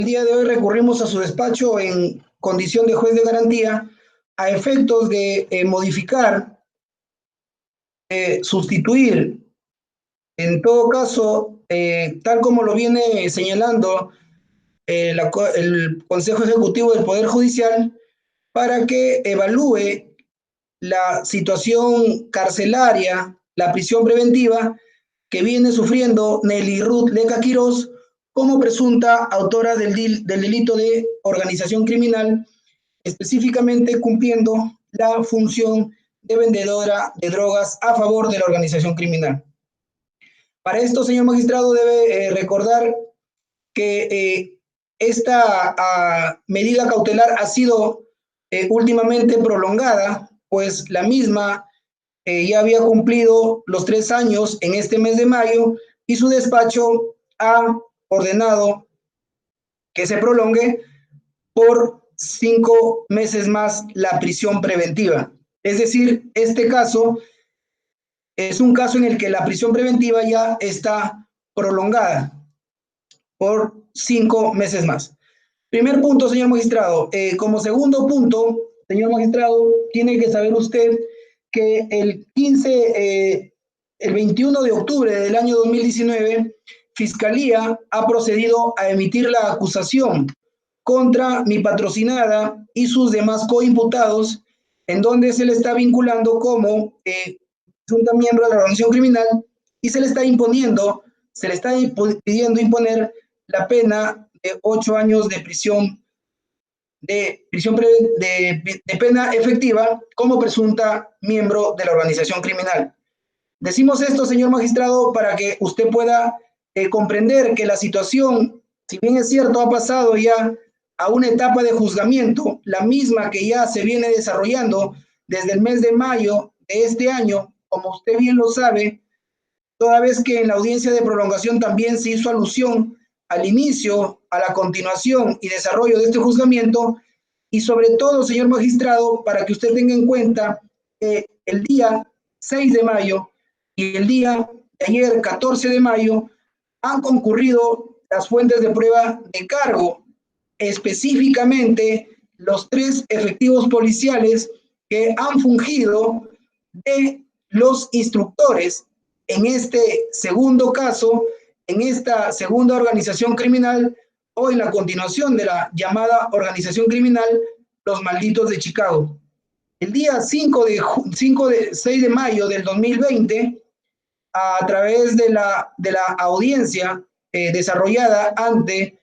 El día de hoy recurrimos a su despacho en condición de juez de garantía a efectos de modificar, sustituir, en todo caso, tal como lo viene señalando el Consejo Ejecutivo del Poder Judicial, para que evalúe la situación carcelaria, la prisión preventiva que viene sufriendo Nelly Ruth Leca Quirós como presunta autora del delito de organización criminal, específicamente cumpliendo la función de vendedora de drogas a favor de la organización criminal. Para esto, señor magistrado, debe recordar que esta medida cautelar ha sido últimamente prolongada, pues la misma ya había cumplido los 3 años en este mes de mayo y su despacho ha ordenado que se prolongue por 5 meses más la prisión preventiva. Es decir, este caso es un caso en el que la prisión preventiva ya está prolongada por 5 meses más. Primer punto, señor magistrado. Como segundo punto, señor magistrado, tiene que saber usted que el 21 de octubre del año 2019, Fiscalía ha procedido a emitir la acusación contra mi patrocinada y sus demás coimputados, en donde se le está vinculando como presunta miembro de la organización criminal y se le está pidiendo imponer la pena de 8 años de prisión, de pena efectiva como presunta miembro de la organización criminal. Decimos esto, señor magistrado, para que usted pueda comprender que la situación, si bien es cierto, ha pasado ya a una etapa de juzgamiento, la misma que ya se viene desarrollando desde el mes de mayo de este año, como usted bien lo sabe, toda vez que en la audiencia de prolongación también se hizo alusión al inicio, a la continuación y desarrollo de este juzgamiento, y sobre todo, señor magistrado, para que usted tenga en cuenta que el día 6 de mayo y el día de ayer, 14 de mayo, han concurrido las fuentes de prueba de cargo, específicamente los 3 efectivos policiales que han fungido de los instructores en este segundo caso, en esta segunda organización criminal o en la continuación de la llamada organización criminal Los Malditos de Chicago. El día 6 de mayo del 2020, a través de la audiencia desarrollada ante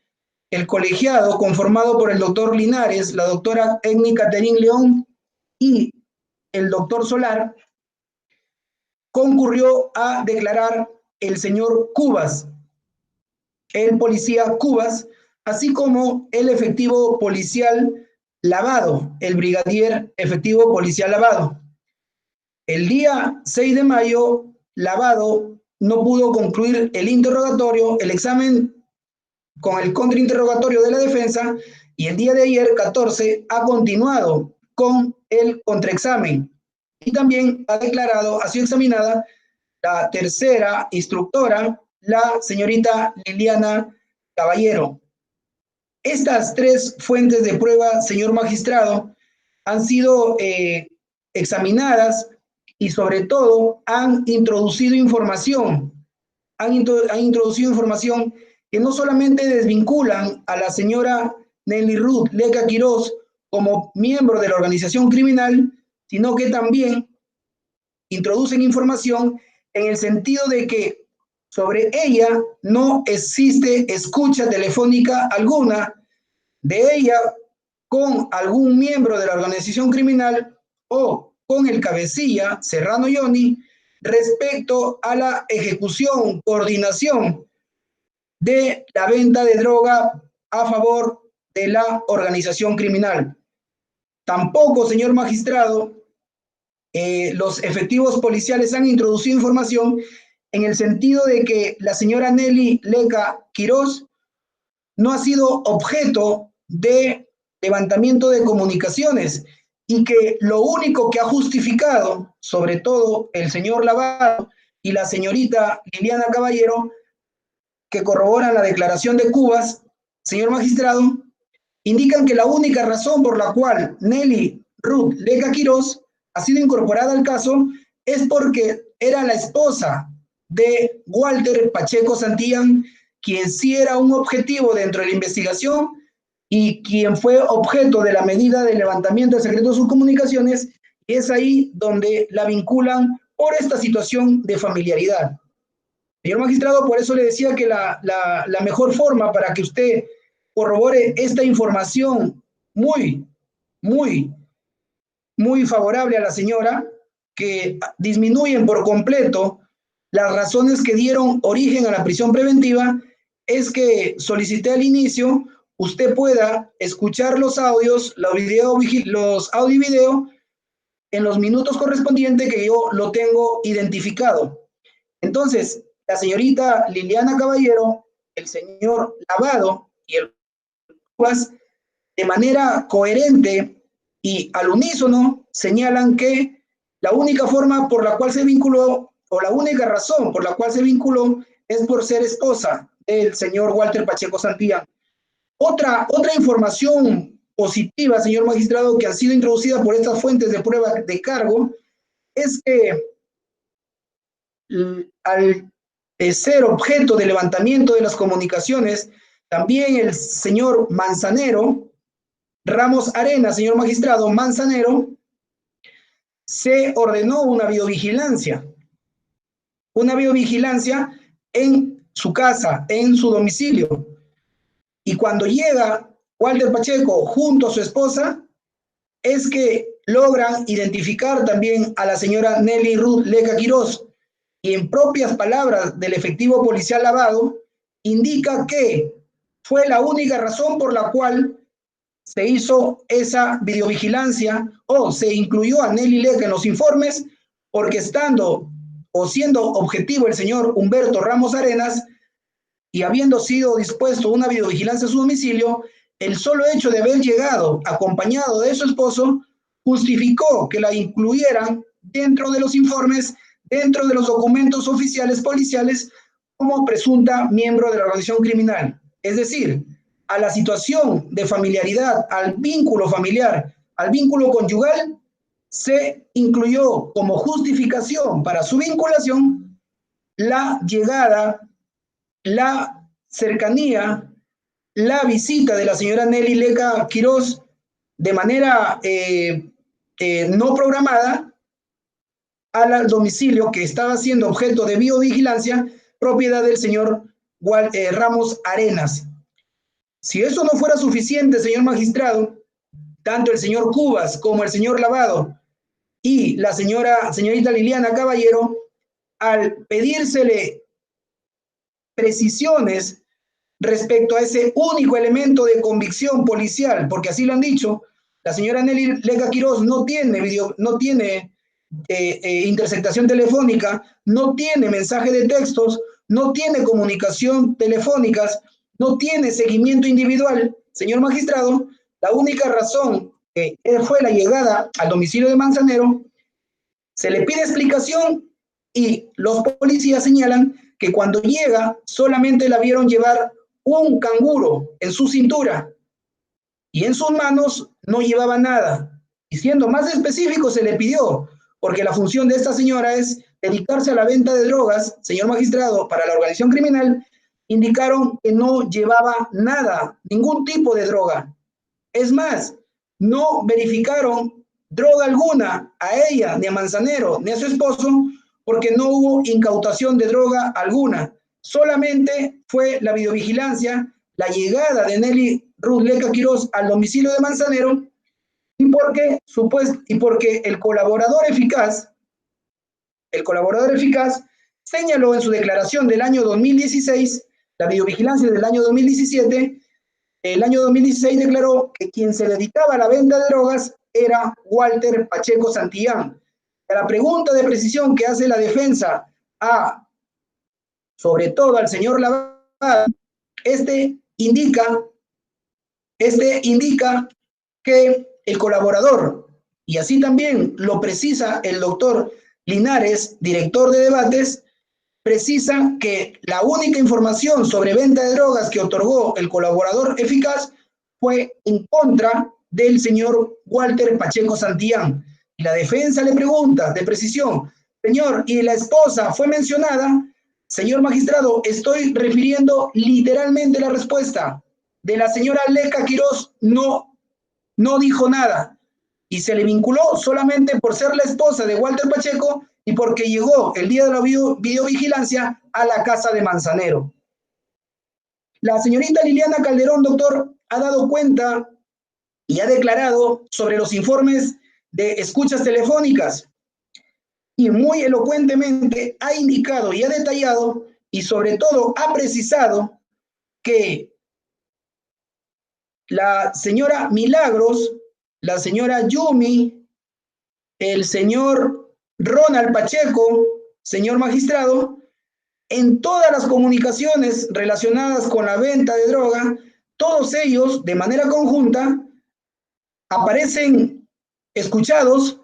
el colegiado conformado por el doctor Linares, la doctora Edny Caterín León y el doctor Solar, concurrió a declarar el señor Cubas, el policía Cubas, así como el efectivo policial Lavado, el brigadier efectivo policial Lavado. El día 6 de mayo, Lavado no pudo concluir el interrogatorio, el examen con el contrainterrogatorio de la defensa, y el día de ayer, 14, ha continuado con el contraexamen y también ha sido examinada la tercera instructora, la señorita Liliana Caballero. Estas 3 fuentes de prueba, señor magistrado, han sido examinadas y sobre todo han introducido información, que no solamente desvinculan a la señora Nelly Ruth Leca Quirós como miembro de la organización criminal, sino que también introducen información en el sentido de que sobre ella no existe escucha telefónica alguna de ella con algún miembro de la organización criminal o con el cabecilla Serrano Johnny respecto a la ejecución, coordinación de la venta de droga a favor de la organización criminal. Tampoco, señor magistrado, los efectivos policiales han introducido información en el sentido de que la señora Nelly Leca Quirós no ha sido objeto de levantamiento de comunicaciones y que lo único que ha justificado, sobre todo el señor Lavado y la señorita Liliana Caballero, que corroboran la declaración de Cubas, señor magistrado, indican que la única razón por la cual Nelly Ruth Leca Quirós ha sido incorporada al caso es porque era la esposa de Walter Pacheco Santillán, quien sí era un objetivo dentro de la investigación y quien fue objeto de la medida de levantamiento del secreto de sus comunicaciones, y es ahí donde la vinculan por esta situación de familiaridad. Señor magistrado, por eso le decía que la mejor forma para que usted corrobore esta información muy, muy, muy favorable a la señora, que disminuyen por completo las razones que dieron origen a la prisión preventiva, es que solicité al inicio usted pueda escuchar los audios, los audio y video en los minutos correspondientes que yo lo tengo identificado. Entonces, la señorita Liliana Caballero, el señor Lavado y el Cubas, de manera coherente y al unísono, señalan que la única forma por la cual se vinculó, o la única razón por la cual se vinculó, es por ser esposa del señor Walter Pacheco Santillán. Otra información positiva, señor magistrado, que ha sido introducida por estas fuentes de prueba de cargo, es que al ser objeto de levantamiento de las comunicaciones, también el señor Manzanero, Ramos Arenas, señor magistrado Manzanero, se ordenó una videovigilancia en su casa, en su domicilio. Y cuando llega Walter Pacheco junto a su esposa, es que logran identificar también a la señora Nelly Ruth Leca Quirós, y en propias palabras del efectivo policial Lavado, indica que fue la única razón por la cual se hizo esa videovigilancia o se incluyó a Nelly Leca en los informes, porque estando o siendo objetivo el señor Humberto Ramos Arenas y habiendo sido dispuesto una videovigilancia a su domicilio, el solo hecho de haber llegado acompañado de su esposo justificó que la incluyeran dentro de los informes, dentro de los documentos oficiales policiales, como presunta miembro de la organización criminal. Es decir, a la situación de familiaridad, al vínculo familiar, al vínculo conyugal, se incluyó como justificación para su vinculación la llegada, la cercanía, la visita de la señora Nelly Leca Quirós de manera no programada al domicilio que estaba siendo objeto de videovigilancia, propiedad del señor Ramos Arenas. Si eso no fuera suficiente, señor magistrado, tanto el señor Cubas como el señor Lavado y la señorita Liliana Caballero, al pedírsele precisiones respecto a ese único elemento de convicción policial, porque así lo han dicho, la señora Nelly Leca Quirós no tiene interceptación telefónica, no tiene mensaje de textos, no tiene comunicación telefónicas, no tiene seguimiento individual. Señor magistrado, la única razón que fue la llegada al domicilio de Manzanero, se le pide explicación y los policías señalan que cuando llega solamente la vieron llevar un canguro en su cintura y en sus manos no llevaba nada. Y siendo más específico, se le pidió, porque la función de esta señora es dedicarse a la venta de drogas, señor magistrado, para la organización criminal, indicaron que no llevaba nada, ningún tipo de droga. Es más, no verificaron droga alguna a ella, ni a Manzanero, ni a su esposo, porque no hubo incautación de droga alguna. Solamente fue la videovigilancia, la llegada de Nelly Ruth Leca Quirós al domicilio de Manzanero, y porque el colaborador eficaz señaló en su declaración del año 2016, la videovigilancia del año 2017, el año 2016 declaró que quien se dedicaba a la venta de drogas era Walter Pacheco Santillán. A la pregunta de precisión que hace la defensa sobre todo al señor Lavado, este indica que el colaborador, y así también lo precisa el doctor Linares, director de debates, precisa que la única información sobre venta de drogas que otorgó el colaborador eficaz fue en contra del señor Walter Pacheco Santillán. Y la defensa le pregunta de precisión, señor, ¿y la esposa fue mencionada? Señor magistrado, estoy refiriendo literalmente la respuesta de la señora Leca Quirós, no dijo nada y se le vinculó solamente por ser la esposa de Walter Pacheco y porque llegó el día de la videovigilancia a la casa de Manzanero. La señorita Liliana Calderón, doctor, ha dado cuenta y ha declarado sobre los informes de escuchas telefónicas y muy elocuentemente ha indicado y ha detallado y sobre todo ha precisado que la señora Milagros, la señora Yumi, el señor Ronald Pacheco, señor magistrado, en todas las comunicaciones relacionadas con la venta de droga, todos ellos de manera conjunta aparecen escuchados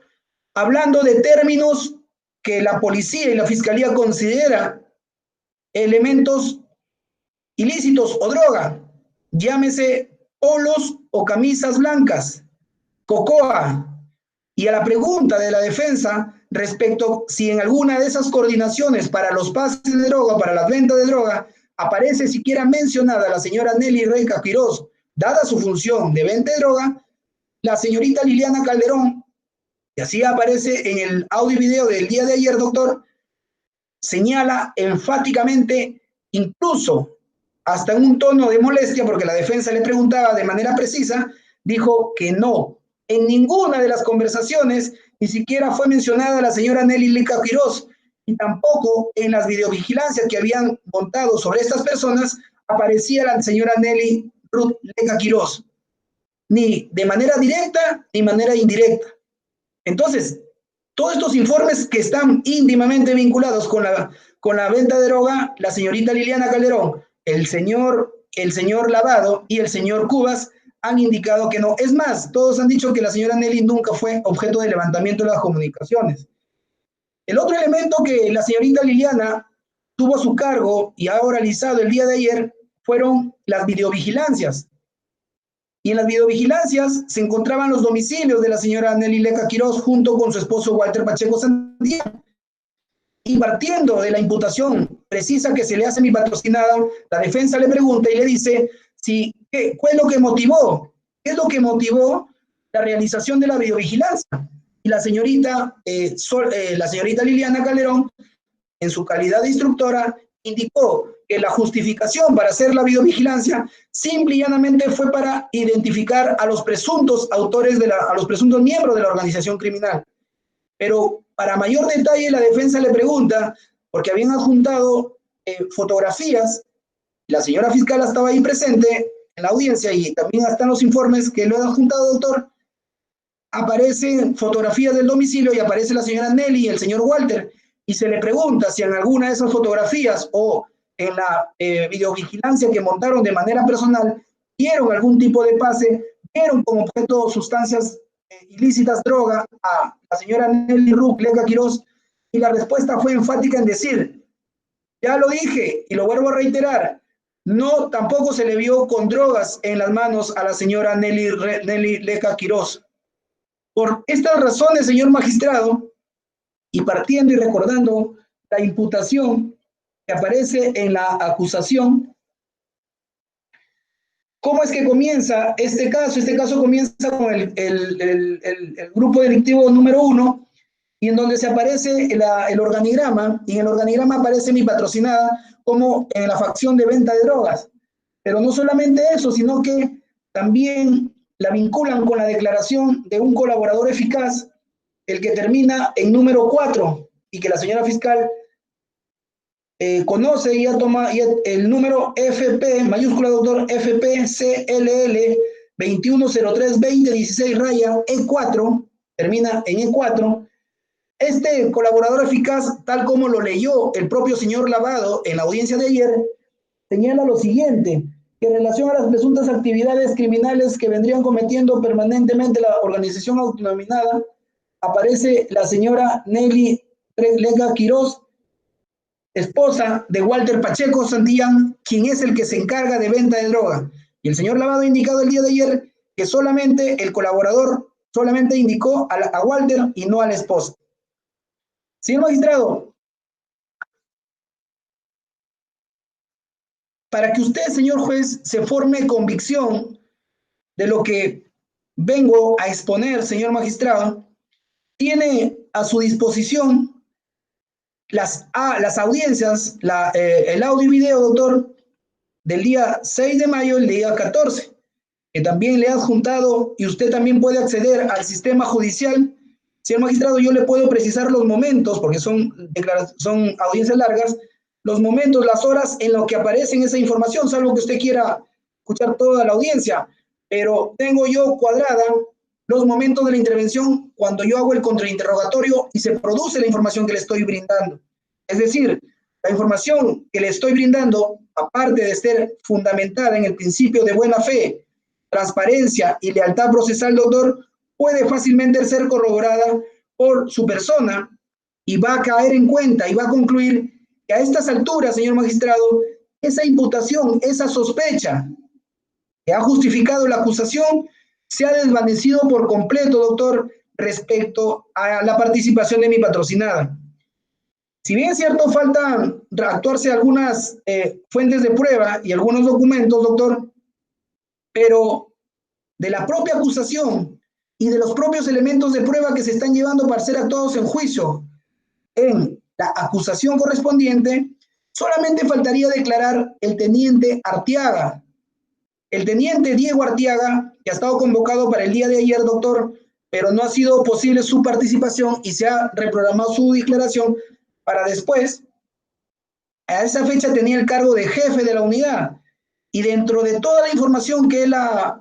hablando de términos que la policía y la fiscalía considera elementos ilícitos o droga, llámese polos o camisas blancas, cocoa. Y a la pregunta de la defensa respecto si en alguna de esas coordinaciones para los pases de droga, para la venta de droga, aparece siquiera mencionada la señora Nelly Leca Quirós, dada su función de venta de droga, la señorita Liliana Calderón, y así aparece en el audio y video del día de ayer, doctor, señala enfáticamente, incluso hasta en un tono de molestia, porque la defensa le preguntaba de manera precisa, dijo que no. En ninguna de las conversaciones ni siquiera fue mencionada la señora Nelly Leca Quirós y tampoco en las videovigilancias que habían montado sobre estas personas aparecía la señora Nelly Ruth Leca Quirós, ni de manera directa ni de manera indirecta. Entonces, todos estos informes que están íntimamente vinculados con la venta de droga, la señorita Liliana Calderón, el señor Lavado y el señor Cubas han indicado que no. Es más, todos han dicho que la señora Nelly nunca fue objeto de levantamiento de las comunicaciones. El otro elemento que la señorita Liliana tuvo a su cargo y ha oralizado el día de ayer fueron las videovigilancias. Y en las videovigilancias se encontraban los domicilios de la señora Nelly Leca Quirós junto con su esposo Walter Pacheco Santillán. Y partiendo de la imputación precisa que se le hace a mi patrocinado, la defensa le pregunta y le dice ¿qué es lo que motivó? ¿Qué es lo que motivó la realización de la videovigilancia? Y la señorita Liliana Calderón, en su calidad de instructora, indicó que la justificación para hacer la videovigilancia simple y llanamente fue para identificar a los presuntos autores, a los presuntos miembros de la organización criminal. Pero para mayor detalle la defensa le pregunta, porque habían adjuntado fotografías, la señora fiscal estaba ahí presente en la audiencia y también están los informes que lo han adjuntado, doctor, aparecen fotografías del domicilio y aparece la señora Nelly y el señor Walter, y se le pregunta si en alguna de esas fotografías o en la videovigilancia que montaron de manera personal, dieron algún tipo de pase, dieron como objeto sustancias ilícitas, droga, a la señora Nelly Ruth Leca Quirós, y la respuesta fue enfática en decir, ya lo dije y lo vuelvo a reiterar, no, tampoco se le vio con drogas en las manos a la señora Nelly Leca Quirós. Por estas razones, señor magistrado, y partiendo y recordando la imputación que aparece en la acusación, ¿cómo es que comienza este caso? Este caso comienza con el grupo delictivo número 1, y en donde se aparece el organigrama, y en el organigrama aparece mi patrocinada como en la facción de venta de drogas. Pero no solamente eso, sino que también la vinculan con la declaración de un colaborador eficaz, el que termina en número 4, y que la señora fiscal conoce y ya toma el número FP, mayúscula doctor, FPCLL 21032016 raya E4, termina en E4. Este colaborador eficaz, tal como lo leyó el propio señor Lavado en la audiencia de ayer, señala lo siguiente, que en relación a las presuntas actividades criminales que vendrían cometiendo permanentemente la organización autodenominada, aparece la señora Nelly Leca Quirós esposa de Walter Pacheco Santillán, quien es el que se encarga de venta de droga. Y el señor Lavado ha indicado el día de ayer que solamente el colaborador solamente indicó a Walter y no a la esposa. Señor magistrado, para que usted, señor juez, se forme convicción de lo que vengo a exponer, señor magistrado, tiene a su disposición las audiencias, el audio y video, doctor, del día 6 de mayo, el día 14, que también le ha adjuntado y usted también puede acceder al sistema judicial. Señor magistrado, yo le puedo precisar los momentos, porque son audiencias largas, los momentos, las horas en lo que aparece en esa información, salvo que usted quiera escuchar toda la audiencia, pero tengo yo cuadrada los momentos de la intervención cuando yo hago el contrainterrogatorio y se produce la información que le estoy brindando. Es decir, la información que le estoy brindando, aparte de ser fundamentada en el principio de buena fe, transparencia y lealtad procesal, doctor, puede fácilmente ser corroborada por su persona y va a caer en cuenta y va a concluir que a estas alturas, señor magistrado, esa imputación, esa sospecha que ha justificado la acusación, se ha desvanecido por completo, doctor, respecto a la participación de mi patrocinada. Si bien es cierto, faltan actuarse algunas fuentes de prueba y algunos documentos, doctor, pero de la propia acusación y de los propios elementos de prueba que se están llevando para ser actuados en juicio en la acusación correspondiente, solamente faltaría declarar el teniente Arteaga. El teniente Diego Arteaga, que ha estado convocado para el día de ayer, doctor, pero no ha sido posible su participación y se ha reprogramado su declaración para después. A esa fecha tenía el cargo de jefe de la unidad y dentro de toda la información que él ha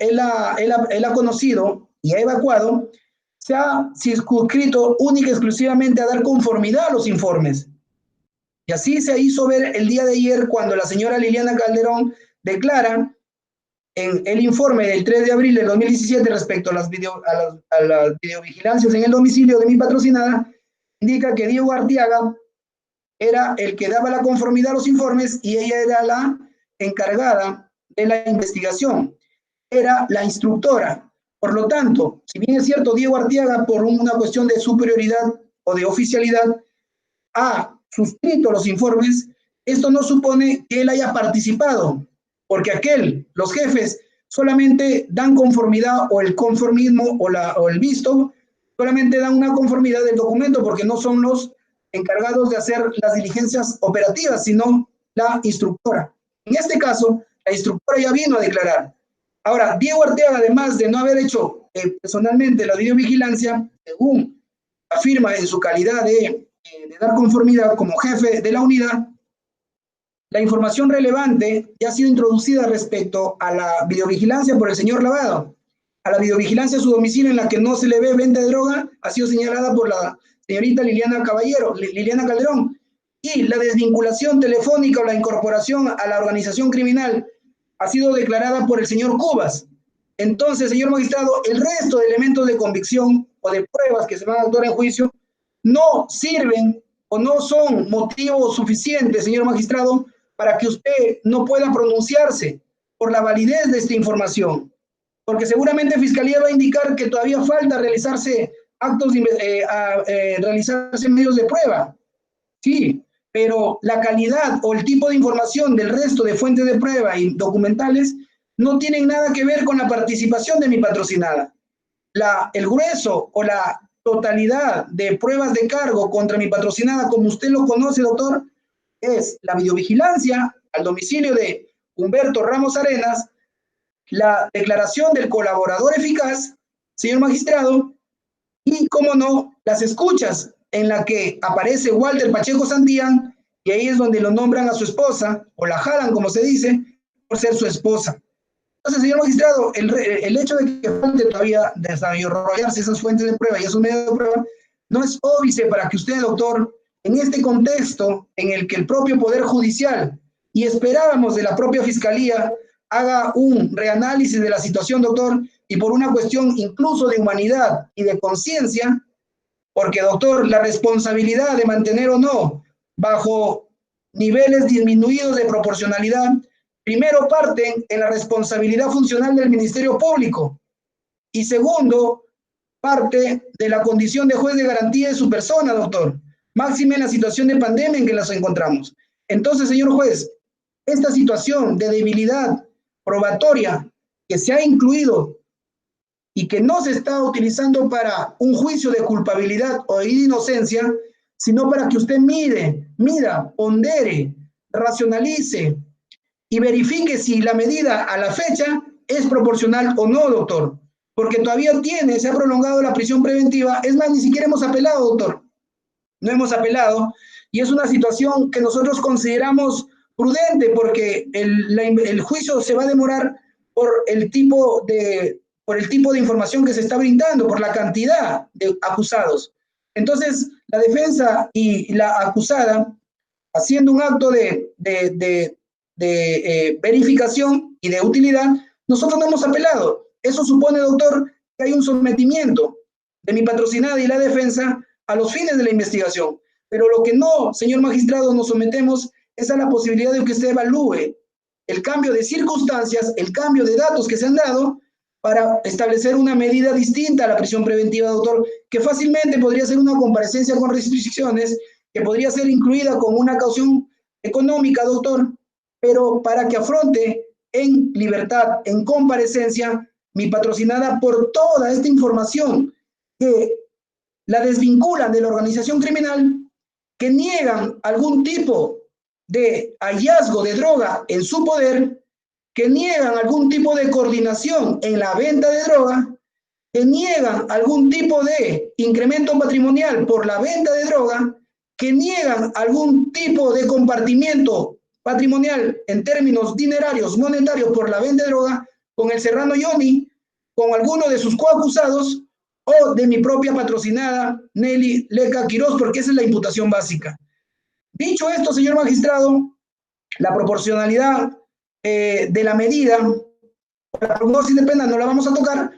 conocido y ha evacuado, se ha circunscrito única y exclusivamente a dar conformidad a los informes. Y así se hizo ver el día de ayer cuando la señora Liliana Calderón declara en el informe del 3 de abril del 2017 respecto a las videovigilancias en el domicilio de mi patrocinada, indica que Diego Arteaga era el que daba la conformidad a los informes y ella era la encargada de la investigación, era la instructora. Por lo tanto, si bien es cierto, Diego Arteaga, por una cuestión de superioridad o de oficialidad, ha suscrito los informes, esto no supone que él haya participado, porque los jefes solamente dan conformidad o el conformismo o el visto, solamente dan una conformidad del documento porque no son los encargados de hacer las diligencias operativas, sino la instructora. En este caso, la instructora ya vino a declarar. Ahora, Diego Arteaga, además de no haber hecho personalmente la videovigilancia, según afirma en su calidad de dar conformidad como jefe de la unidad, la información relevante ya ha sido introducida respecto a la videovigilancia por el señor Lavado. A la videovigilancia a su domicilio en la que no se le ve venta de droga ha sido señalada por la señorita Liliana Calderón. Y la desvinculación telefónica o la incorporación a la organización criminal ha sido declarada por el señor Cubas. Entonces, señor magistrado, el resto de elementos de convicción o de pruebas que se van a actuar en juicio no sirven o no son motivos suficientes, señor magistrado, para que usted no pueda pronunciarse por la validez de esta información. Porque seguramente Fiscalía va a indicar que todavía falta realizarse realizarse medios de prueba. Sí, pero la calidad o el tipo de información del resto de fuentes de prueba y documentales no tienen nada que ver con la participación de mi patrocinada. El grueso o la totalidad de pruebas de cargo contra mi patrocinada, como usted lo conoce, doctor, es la videovigilancia al domicilio de Humberto Ramos Arenas, la declaración del colaborador eficaz, señor magistrado, y, cómo no, las escuchas en la que aparece Walter Pacheco Santillán, y ahí es donde lo nombran a su esposa, o la jalan, como se dice, por ser su esposa. Entonces, señor magistrado, el hecho de que falte todavía desarrollarse esas fuentes de prueba y esos medios de prueba, no es óbice para que usted, doctor, en este contexto en el que el propio Poder Judicial, y esperábamos de la propia Fiscalía, haga un reanálisis de la situación, doctor, y por una cuestión incluso de humanidad y de conciencia, porque, doctor, la responsabilidad de mantener o no bajo niveles disminuidos de proporcionalidad, primero parten en la responsabilidad funcional del Ministerio Público y segundo, parte de la condición de juez de garantía de su persona, doctor, máxime en la situación de pandemia en que nos encontramos. Entonces, señor juez, esta situación de debilidad probatoria que se ha incluido y que no se está utilizando para un juicio de culpabilidad o de inocencia, sino para que usted mida, pondere, racionalice y verifique si la medida a la fecha es proporcional o no, doctor. Porque todavía se ha prolongado la prisión preventiva. Es más, ni siquiera hemos apelado, doctor. No hemos apelado. Y es una situación que nosotros consideramos prudente porque el juicio se va a demorar por el tipo de información que se está brindando, por la cantidad de acusados. Entonces, la defensa y la acusada, haciendo un acto de verificación y de utilidad, nosotros no hemos apelado. Eso supone, doctor, que hay un sometimiento de mi patrocinada y la defensa a los fines de la investigación. Pero lo que no, señor magistrado, nos sometemos es a la posibilidad de que usted evalúe el cambio de circunstancias, el cambio de datos que se han dado para establecer una medida distinta a la prisión preventiva, doctor, que fácilmente podría ser una comparecencia con restricciones, que podría ser incluida con una caución económica, doctor, pero para que afronte en libertad, en comparecencia, mi patrocinada por toda esta información que la desvinculan de la organización criminal, que niegan algún tipo de hallazgo de droga en su poder, que niegan algún tipo de coordinación en la venta de droga, que niegan algún tipo de incremento patrimonial por la venta de droga, que niegan algún tipo de compartimiento patrimonial en términos dinerarios, monetarios por la venta de droga con el serrano Johnny, con alguno de sus coacusados o de mi propia patrocinada Nelly Leca Quiroz, porque esa es la imputación básica. Dicho esto, señor magistrado, la proporcionalidad de la medida, la prognosis de pena no la vamos a tocar,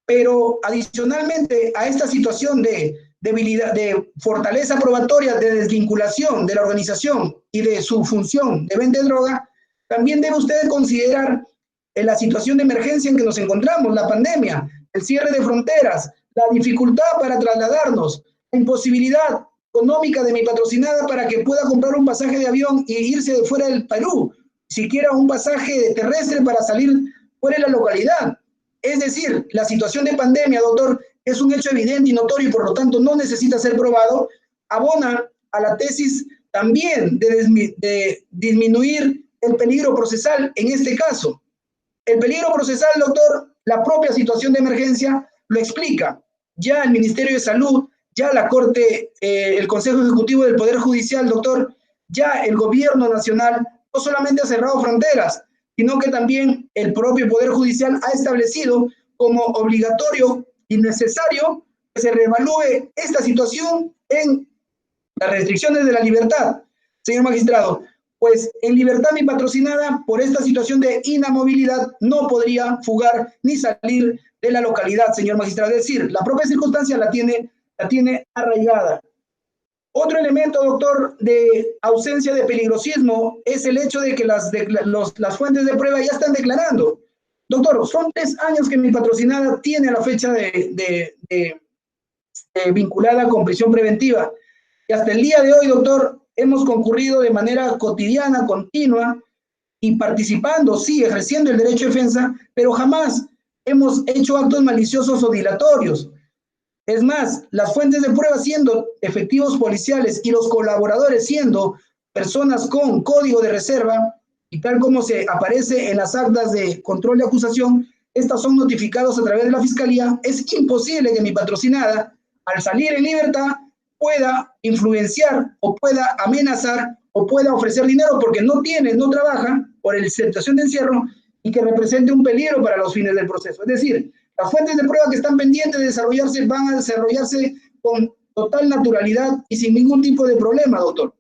pero adicionalmente a esta situación de debilidad, de fortaleza probatoria, de desvinculación de la organización y de su función de venta de droga, también debe usted considerar la situación de emergencia en que nos encontramos, la pandemia, el cierre de fronteras, la dificultad para trasladarnos, la imposibilidad económica de mi patrocinada para que pueda comprar un pasaje de avión e irse de fuera del Perú, siquiera un pasaje terrestre para salir fuera de la localidad. Es decir, la situación de pandemia, doctor, es un hecho evidente y notorio y por lo tanto no necesita ser probado, abona a la tesis también de disminuir el peligro procesal en este caso. El peligro procesal, doctor, la propia situación de emergencia lo explica. Ya el Ministerio de Salud, ya la Corte, el Consejo Ejecutivo del Poder Judicial, doctor, ya el Gobierno Nacional no solamente ha cerrado fronteras, sino que también el propio Poder Judicial ha establecido como obligatorio y necesario que se reevalúe esta situación en las restricciones de la libertad. Señor magistrado, pues en libertad mi patrocinada por esta situación de inamovilidad no podría fugar ni salir de la localidad, señor magistrado. Es decir, la propia circunstancia la tiene arraigada. Otro elemento, doctor, de ausencia de peligrosismo es el hecho de que las fuentes de prueba ya están declarando. Doctor, son 3 años que mi patrocinada tiene la fecha vinculada con prisión preventiva. Y hasta el día de hoy, doctor, hemos concurrido de manera cotidiana, continua, y participando, sí, ejerciendo el derecho de defensa, pero jamás hemos hecho actos maliciosos o dilatorios. Es más, las fuentes de prueba siendo efectivos policiales y los colaboradores siendo personas con código de reserva, y tal como se aparece en las actas de control de acusación, estas son notificados a través de la Fiscalía. Es imposible que mi patrocinada, al salir en libertad, pueda influenciar o pueda amenazar o pueda ofrecer dinero porque no trabaja por la situación de encierro y que represente un peligro para los fines del proceso. Es decir, las fuentes de prueba que están pendientes de desarrollarse van a desarrollarse con total naturalidad y sin ningún tipo de problema, doctor.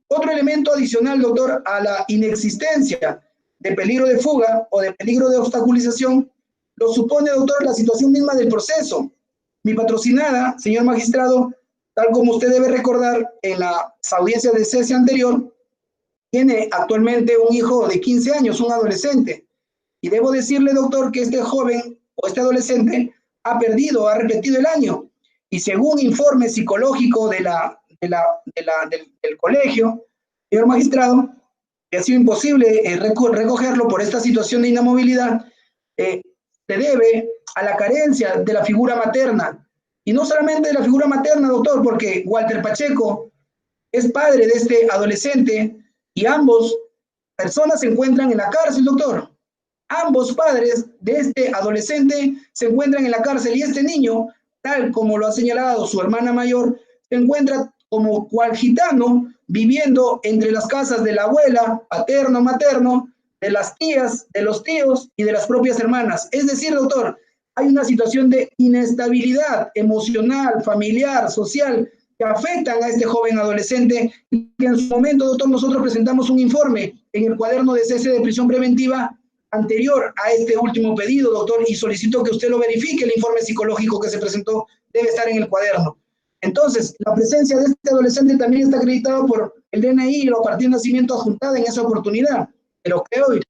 Otro elemento adicional, doctor, a la inexistencia de peligro de fuga o de peligro de obstaculización, lo supone, doctor, la situación misma del proceso. Mi patrocinada, señor magistrado, tal como usted debe recordar en la audiencia de cese anterior, tiene actualmente un hijo de 15 años, un adolescente. Y debo decirle, doctor, que este joven o este adolescente ha repetido el año. Y según informe psicológico del colegio, señor magistrado, que ha sido imposible recogerlo por esta situación de inamovilidad, se debe a la carencia de la figura materna. Y no solamente de la figura materna, doctor, porque Walter Pacheco es padre de este adolescente y ambos personas se encuentran en la cárcel, doctor. Ambos padres de este adolescente se encuentran en la cárcel y este niño, tal como lo ha señalado su hermana mayor, se encuentra como cual gitano viviendo entre las casas de la abuela, paterno, materno, de las tías, de los tíos y de las propias hermanas. Es decir, doctor, hay una situación de inestabilidad emocional, familiar, social, que afectan a este joven adolescente y que en su momento, doctor, nosotros presentamos un informe en el cuaderno de cese de prisión preventiva anterior a este último pedido, doctor, y solicito que usted lo verifique, el informe psicológico que se presentó debe estar en el cuaderno. Entonces, la presencia de este adolescente también está acreditado por el DNI y la partida de nacimiento adjuntada en esa oportunidad, pero que hoy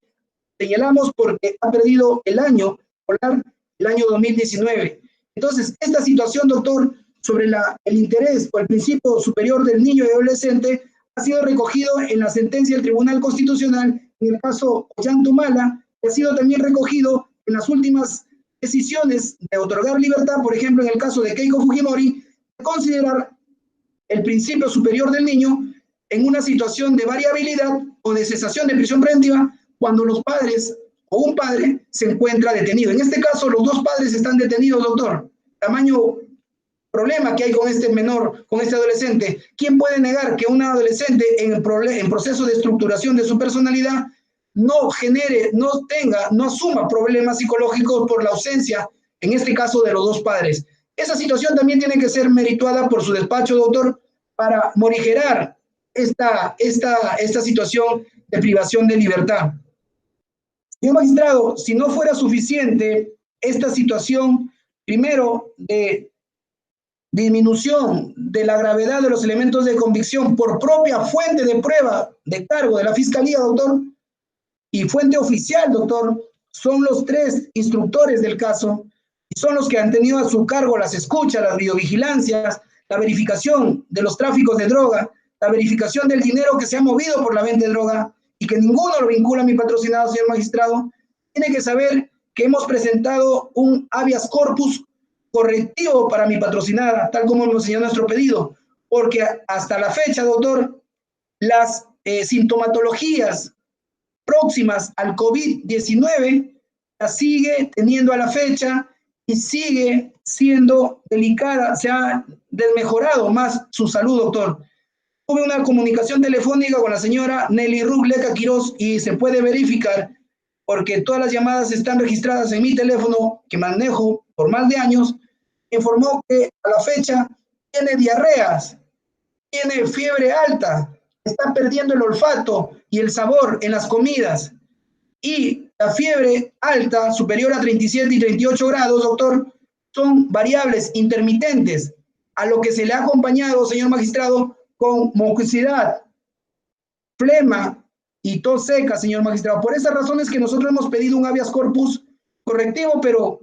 señalamos porque ha perdido el año escolar, el año 2019. Entonces, esta situación, doctor, sobre el interés o el principio superior del niño y adolescente ha sido recogido en la sentencia del Tribunal Constitucional en el caso Ollantumala, y ha sido también recogido en las últimas decisiones de otorgar libertad, por ejemplo, en el caso de Keiko Fujimori, de considerar el principio superior del niño en una situación de variabilidad o de cesación de prisión preventiva cuando los padres o un padre se encuentra detenido. En este caso, los dos padres están detenidos, doctor. Tamaño problema que hay con este menor, con este adolescente. ¿Quién puede negar que un adolescente en proceso de estructuración de su personalidad no genere, no asuma problemas psicológicos por la ausencia, en este caso, de los dos padres? Esa situación también tiene que ser merituada por su despacho, doctor, para morigerar esta situación de privación de libertad. Señor magistrado, si no fuera suficiente esta situación, primero, de disminución de la gravedad de los elementos de convicción por propia fuente de prueba de cargo de la Fiscalía, doctor, y fuente oficial, doctor, son los tres instructores del caso y son los que han tenido a su cargo las escuchas, las videovigilancias, la verificación de los tráficos de droga, la verificación del dinero que se ha movido por la venta de droga y que ninguno lo vincula a mi patrocinado, señor magistrado. Tiene que saber que hemos presentado un habeas corpus correctivo para mi patrocinada, tal como nos enseñó nuestro pedido, porque hasta la fecha, doctor, las sintomatologías próximas al COVID-19 las sigue teniendo a la fecha y sigue siendo delicada, se ha desmejorado más su salud, doctor. Tuve una comunicación telefónica con la señora Nelly Rugleca Quiroz y se puede verificar porque todas las llamadas están registradas en mi teléfono que manejo por más de años. Informó que a la fecha tiene diarreas, tiene fiebre alta, está perdiendo el olfato y el sabor en las comidas. Y la fiebre alta, superior a 37 y 38 grados, doctor, son variables intermitentes, a lo que se le ha acompañado, señor magistrado, con mucosidad, flema y tos seca, señor magistrado. Por esas razones que nosotros hemos pedido un habeas corpus correctivo, pero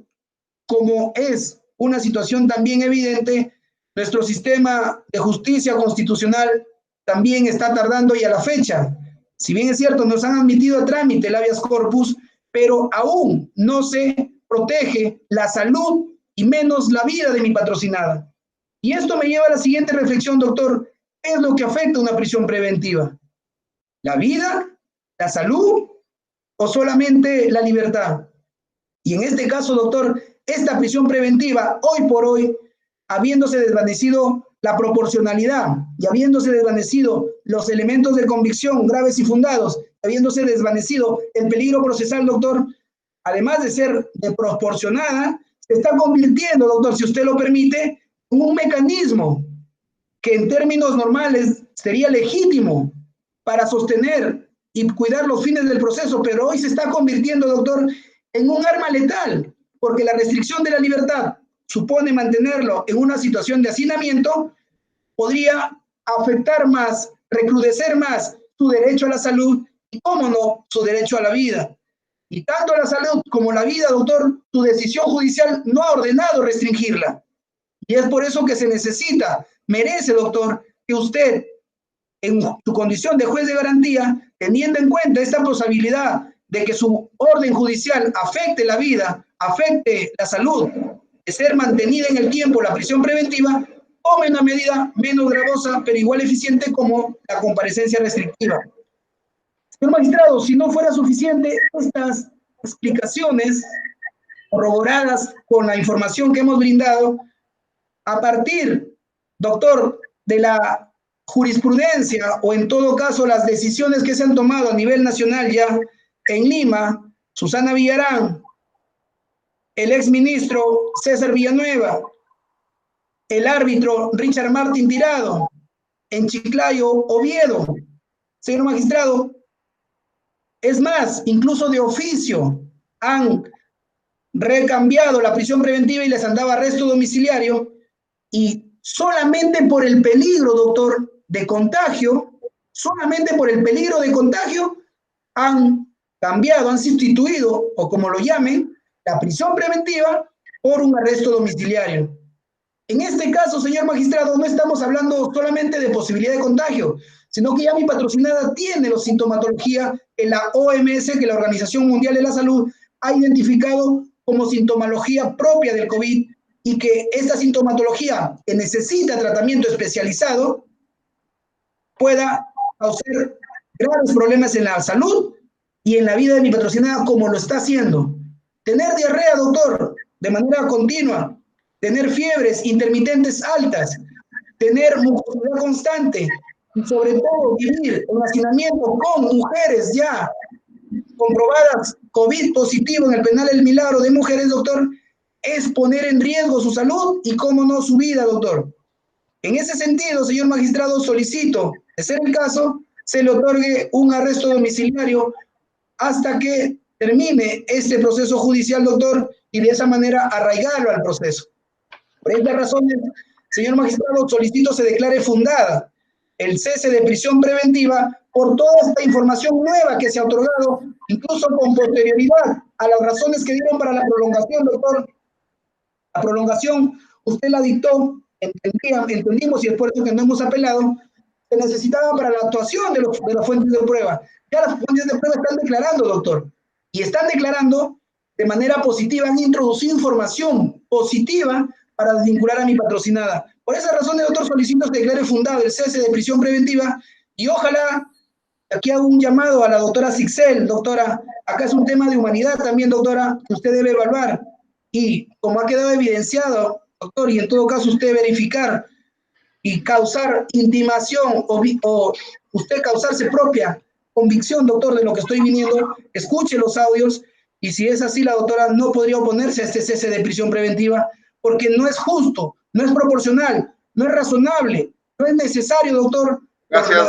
como es una situación también evidente, nuestro sistema de justicia constitucional también está tardando y a la fecha. Si bien es cierto, nos han admitido a trámite el habeas corpus, pero aún no se protege la salud y menos la vida de mi patrocinada. Y esto me lleva a la siguiente reflexión, doctor. ¿Qué es lo que afecta a una prisión preventiva? ¿La vida? ¿La salud? ¿O solamente la libertad? Y en este caso, doctor, esta prisión preventiva, hoy por hoy, habiéndose desvanecido la proporcionalidad y habiéndose desvanecido los elementos de convicción graves y fundados, habiéndose desvanecido el peligro procesal, doctor, además de ser desproporcionada, se está convirtiendo, doctor, si usted lo permite, en un mecanismo que en términos normales sería legítimo para sostener y cuidar los fines del proceso, pero hoy se está convirtiendo, doctor, en un arma letal, porque la restricción de la libertad supone mantenerlo en una situación de hacinamiento, podría afectar más, recrudecer más su derecho a la salud y, cómo no, su derecho a la vida. Y tanto la salud como la vida, doctor, su decisión judicial no ha ordenado restringirla. Y es por eso que se necesita, merece, doctor, que usted, en su condición de juez de garantía, teniendo en cuenta esta posibilidad de que su orden judicial afecte la vida, afecte la salud, de ser mantenida en el tiempo la prisión preventiva, tome una medida menos gravosa, pero igual eficiente, como la comparecencia restrictiva. Señor magistrado, si no fuera suficiente estas explicaciones corroboradas con la información que hemos brindado, a partir, doctor, de la jurisprudencia o en todo caso las decisiones que se han tomado a nivel nacional ya en Lima, Susana Villarán, el exministro César Villanueva, el árbitro Richard Martín Tirado, en Chiclayo, Oviedo. Señor magistrado, es más, incluso de oficio han recambiado la prisión preventiva y les han dado arresto domiciliario, y solamente por el peligro, doctor, de contagio, solamente por el peligro de contagio, han cambiado, han sustituido, o como lo llamen, la prisión preventiva por un arresto domiciliario. En este caso, señor magistrado, no estamos hablando solamente de posibilidad de contagio, sino que ya mi patrocinada tiene la sintomatología que la OMS, que la Organización Mundial de la Salud, ha identificado como sintomatología propia del COVID, y que esta sintomatología, que necesita tratamiento especializado, pueda causar graves problemas en la salud y en la vida de mi patrocinada, como lo está haciendo. Tener diarrea, doctor, de manera continua, tener fiebres intermitentes altas, tener mucosidad constante y sobre todo vivir en hacinamiento con mujeres ya comprobadas COVID positivo en el penal El Milagro de mujeres, doctor, es poner en riesgo su salud y, cómo no, su vida, doctor. En ese sentido, señor magistrado, solicito, de ser el caso, se le otorgue un arresto domiciliario hasta que termine este proceso judicial, doctor, y de esa manera arraigarlo al proceso. Por estas razones, señor magistrado, solicito se declare fundada el cese de prisión preventiva por toda esta información nueva que se ha otorgado, incluso con posterioridad a las razones que dieron para la prolongación, doctor. La prolongación usted la dictó, entendimos, y es por eso que no hemos apelado, se necesitaba para la actuación de las fuentes de prueba. Ya las fuentes de prueba están declarando, doctor, y están declarando de manera positiva, han introducido información positiva para desvincular a mi patrocinada. Por esa razón, doctor, solicito se declare fundado el cese de prisión preventiva, y ojalá, aquí hago un llamado a la doctora Sixel. Doctora, acá es un tema de humanidad también, doctora, que usted debe evaluar, y como ha quedado evidenciado, doctor, y en todo caso usted verificar y causar intimación o usted causarse propia convicción, doctor, de lo que estoy viniendo, escuche los audios, y si es así, la doctora no podría oponerse a este cese de prisión preventiva, porque no es justo, no es proporcional, no es razonable, no es necesario, doctor. Gracias.